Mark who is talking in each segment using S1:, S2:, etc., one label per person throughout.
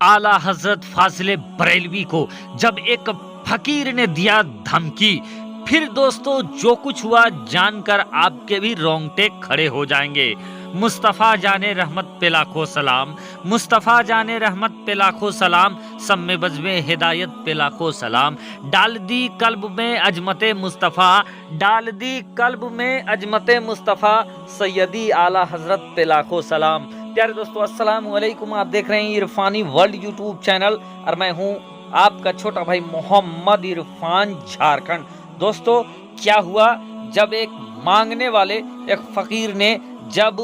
S1: आला हजरत फाजिल बरेलवी को जब एक फकीर ने दिया धमकी, फिर दोस्तों जो कुछ हुआ जानकर आपके भी रोंगटे खड़े हो जाएंगे। मुस्तफ़ा जाने रहमत पे लाखों सलाम, मुस्तफ़ा जाने रहमत पे लाखों सलाम, सम्मे बज़्मे हिदायत पे लाखों सलाम। डाल दी कल्ब में अजमत मुस्तफ़ा, डाल दी कल्ब में अजमत मुस्तफ़ा, सैयदी आला हजरत पे लाखों सलाम। प्यारे दोस्तों अस्सलाम वालेकुम, आप देख रहे हैं इरफानी वर्ल्ड यूट्यूब चैनल और मैं हूं आपका छोटा भाई मोहम्मद इरफान झारखंड। दोस्तों क्या हुआ, जब एक मांगने वाले एक फकीर ने जब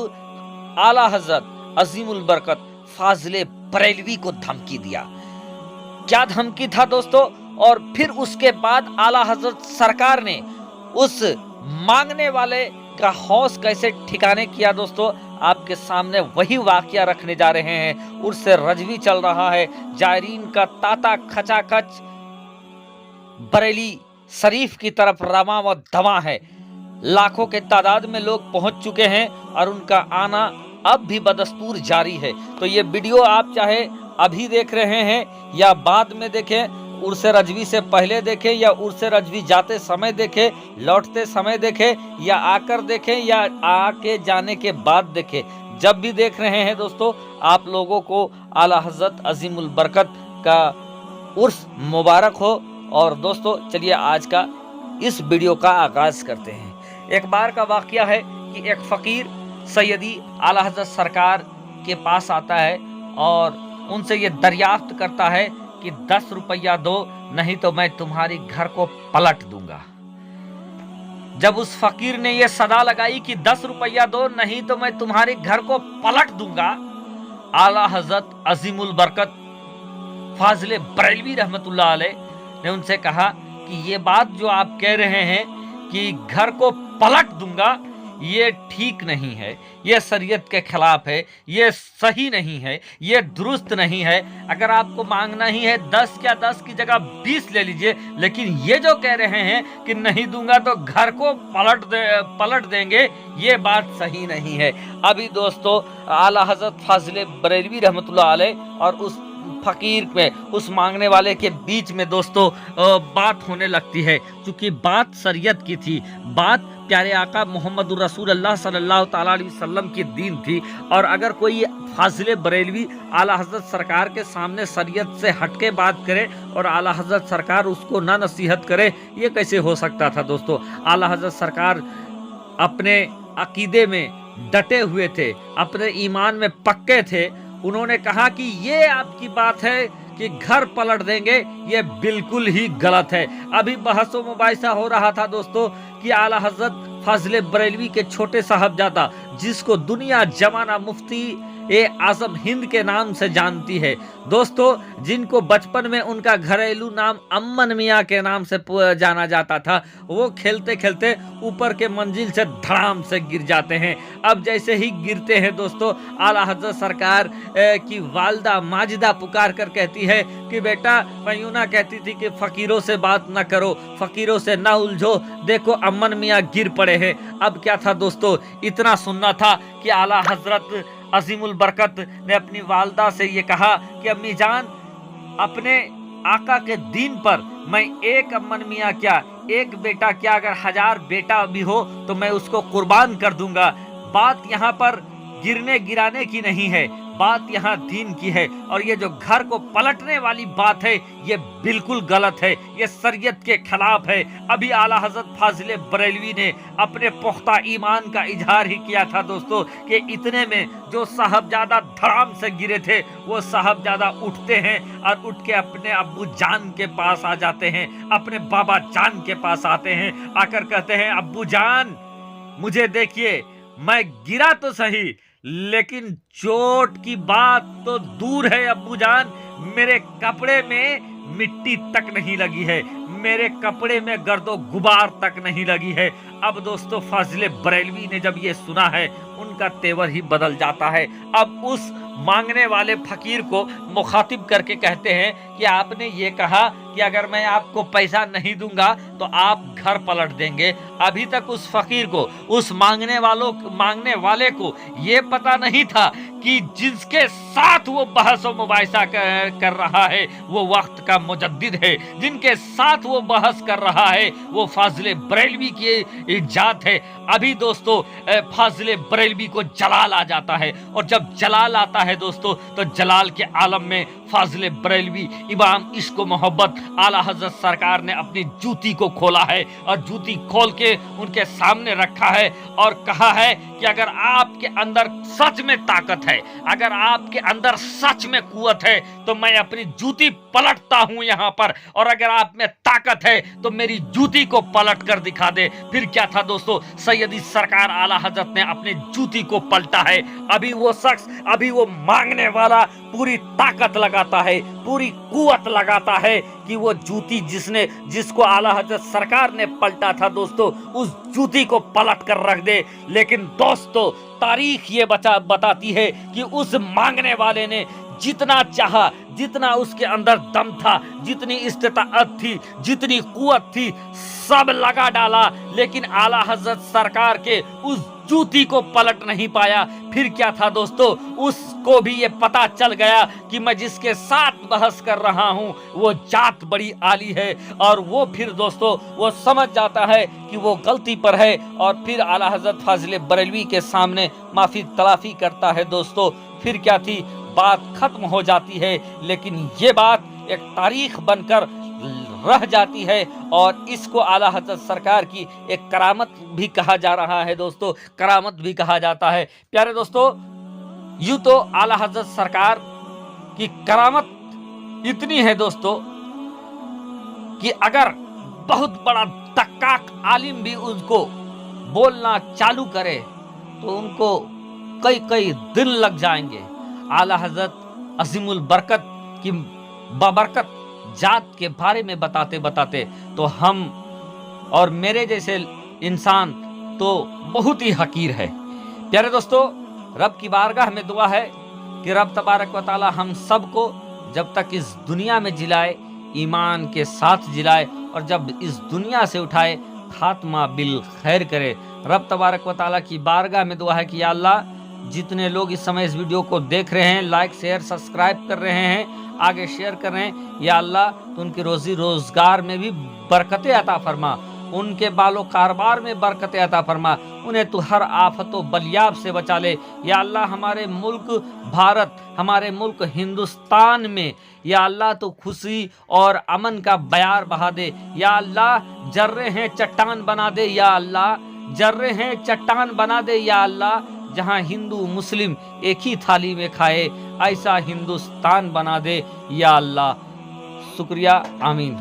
S1: आला हजरत अजीमुल बरकत फाजिल बरेलवी को धमकी दिया। क्या धमकी था दोस्तों, और फिर उसके बाद आला हजरत सरकार ने उस मांगने वाले का हौस कैसे ठिकाने किया दोस्तों, आपके सामने वही वाकया रखने जा रहे हैं। उर्स रजवी चल रहा है, जायरीन का ताता खचाखच बरेली शरीफ की तरफ रवा व दवा है। लाखों के तादाद में लोग पहुंच चुके हैं और उनका आना अब भी बदस्तूर जारी है। तो ये वीडियो आप चाहे अभी देख रहे हैं या बाद में देखें, उर्स रजवी से पहले देखें या उर्स रजवी जाते समय देखें, लौटते समय देखें या आकर देखें या आके जाने के बाद देखें, जब भी देख रहे हैं दोस्तों आप लोगों को आला हजरत अजीमुल बरकत का उर्स मुबारक हो। और दोस्तों चलिए आज का इस वीडियो का आगाज करते हैं। एक बार का वाकया है कि एक फकीर सैयदी आला हजरत सरकार के पास आता है और उनसे ये दरियाफ्त करता है कि 10 रुपया दो, नहीं तो मैं तुम्हारी घर को पलट दूंगा। जब उस फकीर ने ये सदा लगाई कि 10 रुपया दो, नहीं तो मैं तुम्हारे घर को पलट दूंगा, आला हजरत अजीमुल बरकत फाजिल बरेलवी रहमतुल्लाह अलैह ने उनसे कहा कि ये बात जो आप कह रहे हैं कि घर को पलट दूंगा, ये ठीक नहीं है, ये शरीयत के खिलाफ है, ये सही नहीं है, ये दुरुस्त नहीं है। अगर आपको मांगना ही है 10 क्या 10 की जगह 20 ले लीजिए, लेकिन ये जो कह रहे हैं कि नहीं दूंगा तो घर को पलट देंगे, ये बात सही नहीं है। अभी दोस्तों आला हजरत फाजिल बरेलवी रहमतुल्लाह अलैह और उस फकीर में, उस मांगने वाले के बीच में दोस्तों बात होने लगती है। क्योंकि बात शरीयत की थी, बात प्यारे आका मोहम्मद रसूलुल्लाह सल्लल्लाहु ताला अलैहि वसल्लम की दीन थी। और अगर कोई फाजिल बरेलवी आला हजरत सरकार के सामने शरीयत से हटके बात करे और आला हजरत सरकार उसको ना नसीहत करे, ये कैसे हो सकता था दोस्तों। आला हजरत सरकार अपने अकीदे में डटे हुए थे, अपने ईमान में पक्के थे। उन्होंने कहा कि ये आपकी बात है कि घर पलट देंगे, ये बिल्कुल ही गलत है। अभी बहसो मुबाहिसा हो रहा था दोस्तों कि आला हजरत फाजिल बरेलवी के छोटे साहबजादा, जिसको दुनिया जमाना मुफ्ती ए आजम हिंद के नाम से जानती है दोस्तों, जिनको बचपन में उनका घरेलू नाम अम्मन मियाँ के नाम से जाना जाता था, वो खेलते खेलते ऊपर के मंजिल से धड़ाम से गिर जाते हैं। अब जैसे ही गिरते हैं दोस्तों, आला हजरत सरकार की वालदा माजिदा पुकार कर कहती है कि बेटा, मैं यूं ना कहती थी कि फकीरों से बात ना करो, फकीरों से ना उलझो, देखो अम्मन मियाँ गिर पड़े हैं। अब क्या था दोस्तों, इतना सुनना था कि आला हजरत अजीमुल बरकत ने अपनी वालदा से ये कहा कि अम्मी जान, अपने आका के दीन पर मैं एक अम्मन मियाँ क्या, एक बेटा क्या, अगर 1000 बेटा भी हो तो मैं उसको कुर्बान कर दूंगा। बात यहाँ पर गिरने गिराने की नहीं है, बात यहाँ दीन की है। और ये जो घर को पलटने वाली बात है, ये बिल्कुल गलत है, ये शरीयत के खिलाफ है। अभी आला हजरत फाजिल बरेलवी ने अपने पुख्ता ईमान का इजहार ही किया था दोस्तों कि इतने में जो साहबजादा धड़ाम से गिरे थे, वो साहबजादा उठते हैं और उठ के अपने अब्बू जान के पास आ जाते हैं, अपने बाबा जान के पास आते हैं, आकर कहते हैं अब्बू जान मुझे देखिए, मैं गिरा तो सही लेकिन चोट की बात तो दूर है अब्बू जान, मेरे कपड़े में मिट्टी तक नहीं लगी है, मेरे कपड़े में गर्दो गुबार तक नहीं लगी है। अब दोस्तों फाजिल बरेलवी ने जब ये सुना है, उनका तेवर ही बदल जाता है। अब उस मांगने वाले फकीर को मुखातिब करके कहते हैं कि आपने ये कहा कि अगर मैं आपको पैसा नहीं दूंगा तो आप घर पलट देंगे। अभी तक उस फकीर को, उस मांगने वाले को ये पता नहीं था कि जिसके साथ वो बहस व मुबाहिसा कर रहा है वो वक्त का मुजद्दिद है, जिनके साथ वो बहस कर रहा है वो फाजिल बरेलवी की जात है। अभी दोस्तों फाजिल बरेलवी को जलाल आ जाता है, और जब जलाल आता है दोस्तों तो जलाल के आलम में फाजिल बरेलवी इमाम इश्क व मोहब्बत आला हजरत सरकार ने अपनी जूती को खोला है, और जूती खोल के उनके सामने रखा है और कहा है कि अगर आपके अंदर सच में ताकत है, अगर आपके अंदर सच में कुव्वत है तो मैं अपनी जूती पलटता हूं यहां पर, और अगर आप में ताकत है तो मेरी जूती को पलट कर दिखा दे। फिर क्या था दोस्तों, सैयदी सरकार आला हजरत ने अपनी जूती को पलटा है। अभी वो शख्स, अभी वो मांगने वाला पूरी ताकत लगाता है, पूरी कुव्वत लगाता है कि वो जूती जिसको आला हजरत सरकार ने पलटा था दोस्तों, उस जूती को पलट कर रख दे। लेकिन दोस्तों तारीख ये बताती है कि उस मांगने वाले ने जितना चाहा, जितना उसके अंदर दम था, जितनी इस्तिताअत थी, जितनी कुव्वत थी, सब लगा डाला, लेकिन आला हजरत सरकार के उस जूती को पलट नहीं पाया। फिर क्या था दोस्तों, उसको भी ये पता चल गया कि मैं जिसके साथ बहस कर रहा हूं वो जात बड़ी आली है, और वो फिर दोस्तों वो समझ जाता है कि वो गलती पर है, और फिर आला हजरत फाजिल बरेलवी के सामने माफी तलाफी करता है दोस्तों। फिर क्या थी, बात खत्म हो जाती है, लेकिन ये बात एक तारीख बनकर रह जाती है, और इसको आला हजरत सरकार की एक करामत भी कहा जा रहा है दोस्तों, करामत भी कहा जाता है। प्यारे दोस्तों, यूं तो आला हजरत सरकार की करामत इतनी है दोस्तों कि अगर बहुत बड़ा तक्काक आलिम भी उसको बोलना चालू करे तो उनको कई कई दिन लग जाएंगे। आला हजरत अजीमुल बरकत की बाबरकत जात के बारे में बताते बताते तो हम और मेरे जैसे इंसान तो बहुत ही हकीर है। प्यारे दोस्तों, रब की बारगाह में दुआ है कि रब तबारक व तआला हम सबको जब तक इस दुनिया में जिलाए ईमान के साथ जिलाए, और जब इस दुनिया से उठाए खात्मा बिल खैर करे। रब तबारक व तआला की बारगाह में दुआ है कि या अल्लाह, जितने लोग इस समय इस वीडियो को देख रहे हैं, लाइक शेयर सब्सक्राइब कर रहे हैं, आगे शेयर कर रहे हैं, या अल्लाह तो उनकी रोजी रोजगार में भी बरकतें अता फरमा, उनके बालो कारोबार में बरकतें अता फरमा, उन्हें तू हर आफतो बलियाब से बचा ले। या अल्लाह हमारे मुल्क भारत, हमारे मुल्क हिंदुस्तान में या अल्लाह तो खुशी और अमन का बयार बहा दे। या अल्लाह जर्रे हैं चट्टान बना दे, या अल्लाह जर्रे हैं चट्टान बना दे। या अल्लाह जहाँ हिंदू मुस्लिम एक ही थाली में खाए ऐसा हिंदुस्तान बना दे। या अल्लाह, शुक्रिया, आमीन।